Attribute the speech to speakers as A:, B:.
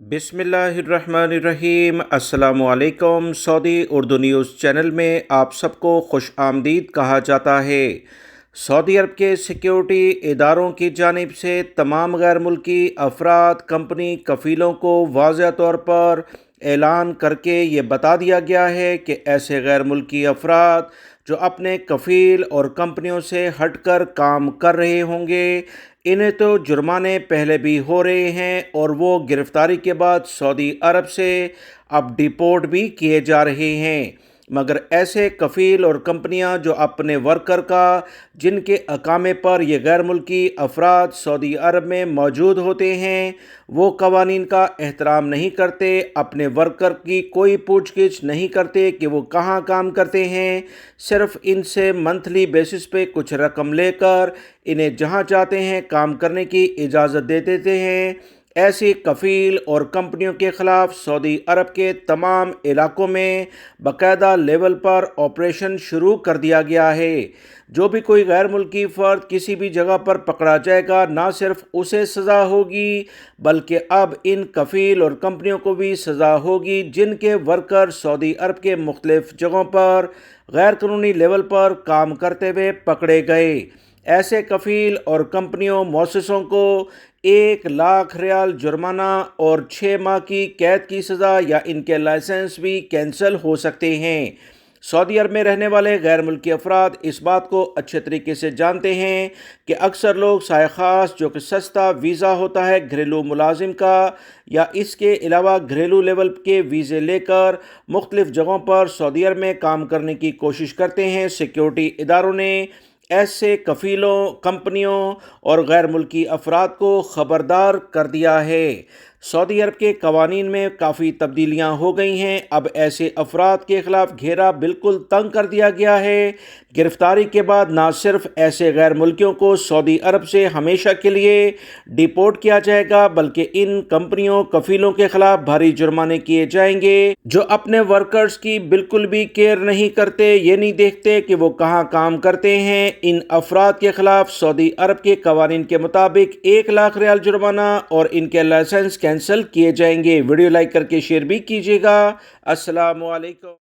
A: बिस्मिल्लाहिर्रहमानिर्रहीम। अस्सलामु अलैकुम। सऊदी उर्दू न्यूज़ चैनल में आप सबको खुश आमदीद कहा जाता है। सऊदी अरब के सिक्योरिटी इदारों की जानिब से तमाम गैर मुल्की अफराद, कंपनी कफ़ीलों को वाज़ह तौर पर ऐलान करके ये बता दिया गया है कि ऐसे गैर मुल्की अफराद जो अपने कफ़ील और कंपनियों से हटकर काम कर रहे होंगे, इन्हें तो जुर्माने पहले भी हो रहे हैं और वो गिरफ्तारी के बाद सऊदी अरब से अब डिपोर्ट भी किए जा रहे हैं। मगर ऐसे कफ़ील और कंपनियां जो अपने वर्कर का, जिनके अकामे पर ये गैर मुल्की अफराद सऊदी अरब में मौजूद होते हैं, वो कवानीन का एहतराम नहीं करते, अपने वर्कर की कोई पूछगिछ नहीं करते कि वो कहाँ काम करते हैं। सिर्फ इनसे मंथली बेसिस पे कुछ रकम लेकर इन्हें जहाँ चाहते हैं काम करने की इजाज़त दे देते हैं। ऐसी कफ़ील और कंपनियों के ख़िलाफ़ सऊदी अरब के तमाम इलाकों में बाकायदा लेवल पर ऑपरेशन शुरू कर दिया गया है। जो भी कोई गैर मुल्की फ़र्द किसी भी जगह पर पकड़ा जाएगा, ना सिर्फ उसे सज़ा होगी बल्कि अब इन कफ़ील और कंपनियों को भी सज़ा होगी जिनके वर्कर सऊदी अरब के मुख्तलिफ़ जगहों पर गैर कानूनी लेवल पर काम करते हुए पकड़े गए। ऐसे कफ़ील और कंपनियों मौससों को 1 लाख रियाल जुर्माना और 6 माह की कैद की सज़ा या इनके लाइसेंस भी कैंसिल हो सकते हैं। सऊदी अरब में रहने वाले गैर मुल्की अफराद इस बात को अच्छे तरीके से जानते हैं कि अक्सर लोग साए ख़ास, जो कि सस्ता वीज़ा होता है घरेलू मुलाजिम का, या इसके अलावा घरेलू लेवल के वीज़े लेकर मुख्तलिफ़ जगहों पर सऊदी अरब में काम करने की कोशिश करते हैं। सिक्योरिटी इदारों ने ऐसे कफ़ीलों, कंपनियों और गैर मुल्की अफराद को ख़बरदार कर दिया है। सऊदी अरब के कवानीन में काफ़ी तब्दीलियाँ हो गई हैं। अब ऐसे अफराद के ख़िलाफ़ घेरा बिल्कुल तंग कर दिया गया है। गिरफ्तारी के बाद ना सिर्फ ऐसे गैर मुल्कियों को सऊदी अरब से हमेशा के लिए डिपोर्ट किया जाएगा, बल्कि इन कंपनियों, कफ़ीलों के ख़िलाफ़ भारी जुर्माने किए जाएंगे जो अपने वर्कर्स की बिल्कुल भी केयर नहीं करते, ये नहीं देखते कि वो कहाँ काम करते हैं। इन अफराद के ख़िलाफ़ सऊदी अरब के कवानीन के मुताबिक 1 लाख रियाल जुर्माना और इनके लाइसेंस कैंसिल किए जाएंगे। वीडियो लाइक करके शेयर भी कीजिएगा। अस्सलामु अलैकुम।